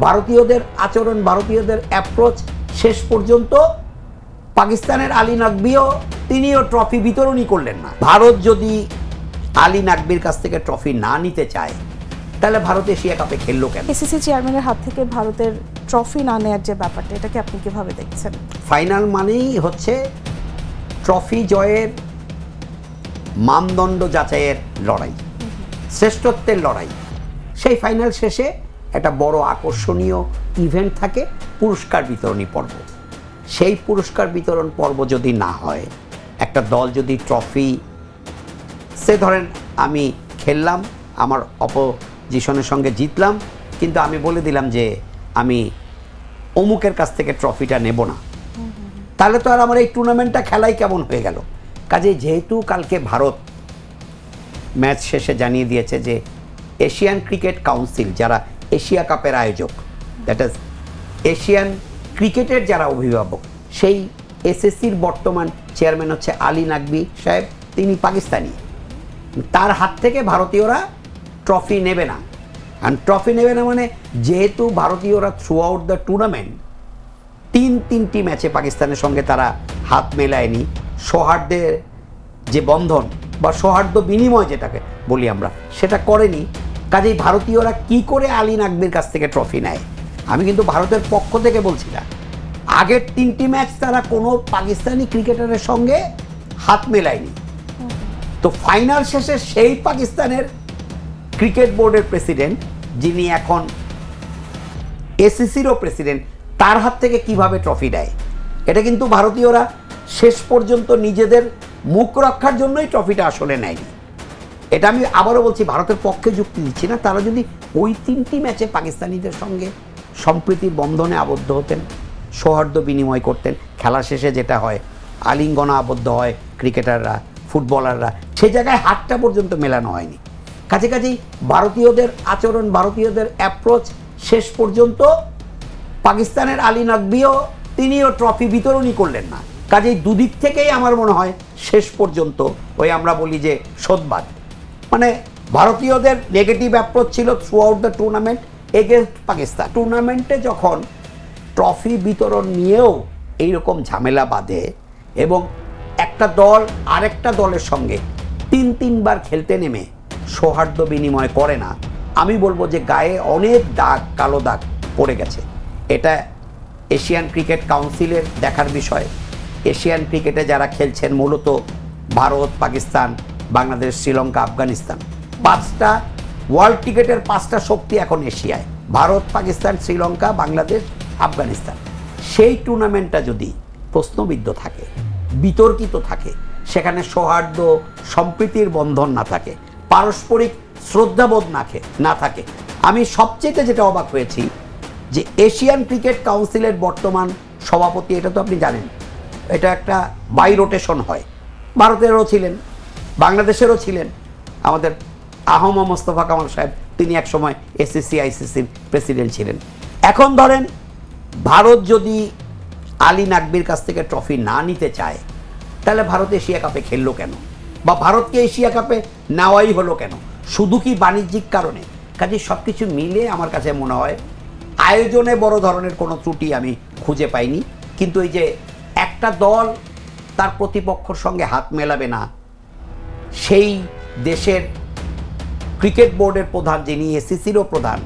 ভারতীয়দের আচরণ, ভারতীয়দের অ্যাপ্রোচ শেষ পর্যন্ত পাকিস্তানের আলী নাকবিও তিনিও ট্রফি বিতরণই করলেন না। ভারত যদি আলী নাকবির কাছ থেকে ট্রফি না নিতে চায় তাহলে ভারত এশিয়া কাপে খেললো কেন? এসিসি চেয়ারম্যানের হাত থেকে ভারতের ট্রফি না নেওয়ার যে ব্যাপারটা, এটাকে আপনি কিভাবে দেখছেন? ফাইনাল মানেই হচ্ছে ট্রফি জয়ের মানদণ্ড যাচাইয়ের লড়াই, শ্রেষ্ঠত্বের লড়াই। সেই ফাইনাল শেষে একটা বড় আকর্ষণীয় ইভেন্ট থাকে, পুরস্কার বিতরণী পর্ব। সেই পুরস্কার বিতরণ পর্ব যদি না হয়, একটা দল যদি ট্রফি, সে ধরেন আমি খেললাম, আমার অপোজিশনের সঙ্গে জিতলাম, কিন্তু আমি বলে দিলাম যে আমি অমুকের কাছ থেকে ট্রফিটা নেব না, তাহলে তো আর আমার এই টুর্নামেন্টটা খেলাই কেমন হয়ে গেল। কাজেই যেহেতু কালকে ভারত ম্যাচ শেষে জানিয়ে দিয়েছে যে এশিয়ান ক্রিকেট কাউন্সিল, যারা এশিয়া কাপের আয়োজক, দ্যাট ইজ এশিয়ান ক্রিকেটের যারা অভিভাবক, সেই এসএসসির বর্তমান চেয়ারম্যান হচ্ছে আলী নাকবি সাহেব, তিনি পাকিস্তানি। তার হাত থেকে ভারতীয়রা ট্রফি নেবে না। আর ট্রফি নেবে না মানে, যেহেতু ভারতীয়রা থ্রু আউট দ্য টুর্নামেন্ট তিনটি ম্যাচে পাকিস্তানের সঙ্গে তারা হাত মেলায়নি, সৌহার্দ্যের যে বন্ধন বা সৌহার্দ্য বিনিময় যেটাকে বলি আমরা, সেটা করেনি। কাজেই ভারতীয়রা কি করে আলী নাকবির কাছ থেকে ট্রফি নেয়? আমি কিন্তু ভারতের পক্ষ থেকে বলছি না, আগের 3টি ম্যাচ তারা কোনো পাকিস্তানি ক্রিকেটারের সঙ্গে হাত মেলায়নি। তো ফাইনাল শেষে সেই পাকিস্তানের ক্রিকেট বোর্ডের প্রেসিডেন্ট, যিনি এখন এসিসিরও প্রেসিডেন্ট, তার হাত থেকে কিভাবে ট্রফি দেয়? এটা কিন্তু ভারতীয়রা শেষ পর্যন্ত নিজেদের মুখ রক্ষার জন্যই ট্রফিটা আসলে নেয়নি। এটা আমি আবারও বলছি, ভারতের পক্ষে যুক্তি দিচ্ছি না। তারা যদি ওই 3টি ম্যাচে পাকিস্তানিদের সঙ্গে সম্প্রীতির বন্ধনে আবদ্ধ হতেন, সৌহার্দ্য বিনিময় করতেন, খেলা শেষে যেটা হয় আলিঙ্গনা আবদ্ধ হয় ক্রিকেটাররা, ফুটবলাররা, সে জায়গায় হাতটা পর্যন্ত মেলানো হয়নি। কাছাকাছি ভারতীয়দের আচরণ, ভারতীয়দের অ্যাপ্রোচ শেষ পর্যন্ত পাকিস্তানের আলী নাকবিও তিনিও ট্রফি বিতরণই করলেন না। কাজেই দুদিক থেকেই আমার মনে হয় শেষ পর্যন্ত ওই আমরা বলি যে শোধবাদ, মানে ভারতীয়দের নেগেটিভ অ্যাপ্রোচ ছিল through out the tournament against Pakistan. টুর্নামেন্টে যখন ট্রফি বিতরণ নিয়েও এইরকম ঝামেলা বাঁধে এবং একটা দল আরেকটা দলের সঙ্গে 3বার খেলতে নেমে সৌহার্দ্য বিনিময় করে না, আমি বলবো যে গায়ে অনেক দাগ, কালো দাগ পড়ে গেছে। এটা এশিয়ান ক্রিকেট কাউন্সিলের দেখার বিষয়। এশিয়ান ক্রিকেটে যারা খেলছেন মূলত ভারত, পাকিস্তান, বাংলাদেশ, শ্রীলঙ্কা, আফগানিস্তান, 5টা ওয়ার্ল্ড ক্রিকেটের 5টা শক্তি এখন এশিয়ায়, ভারত, পাকিস্তান, শ্রীলঙ্কা, বাংলাদেশ, আফগানিস্তান। সেই টুর্নামেন্টটা যদি প্রশ্নবিদ্ধ থাকে, বিতর্কিত থাকে, সেখানে সৌহার্দ্য সম্প্রীতির বন্ধন না থাকে, পারস্পরিক শ্রদ্ধাবোধ না থাকে, আমি সবচেয়ে যেটা অবাক হয়েছি যে এশিয়ান ক্রিকেট কাউন্সিলের বর্তমান সভাপতি, এটা তো আপনি জানেন, এটা একটা বাই রোটেশন হয়, ভারতেরও ছিলেন, বাংলাদেশেরও ছিলেন, আমাদের আহম মোস্তফা কামাল সাহেব, তিনি একসময় এসিসি আইসিসির প্রেসিডেন্ট ছিলেন। এখন ধরেন ভারত যদি আলী নাকবির কাছ থেকে ট্রফি না নিতে চায় তাহলে ভারত এশিয়া কাপে খেললো কেন? বা ভারতকে এশিয়া কাপে নেওয়াই হলো কেন? শুধু কি বাণিজ্যিক কারণে? কাজে সব কিছু মিলে আমার কাছে মনে হয় আয়োজনে বড় ধরনের কোনো ত্রুটি আমি খুঁজে পাইনি। কিন্তু এই যে একটা দল তার প্রতিপক্ষর সঙ্গে হাত মেলাবে না, সেই দেশের ক্রিকেট বোর্ডের প্রধান, যিনি এসিসিরও প্রধান,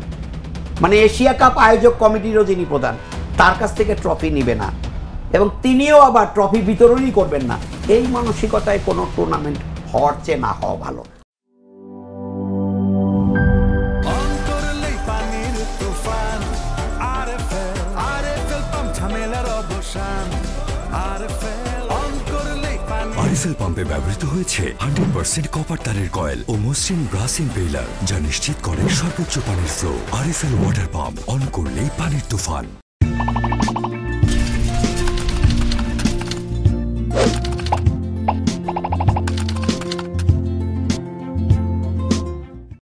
মানে এশিয়া কাপ আয়োজক কমিটিরও যিনি প্রধান, তার কাছ থেকে ট্রফি নিবে না এবং তিনিও আবার ট্রফি বিতরণই করবেন না, এই মানসিকতায় কোনো টুর্নামেন্ট হওয়ার চেয়ে না হওয়া ভালো। আরএফএল পাম্পে ব্যবহৃত হয়েছে 100% কপার তারের কয়েল ও মসৃণ ব্রাস ইম্পেলার, যা নিশ্চিত করে সর্বোচ্চ পানির flow. RFL water pump, on করলেই পানির তুফান।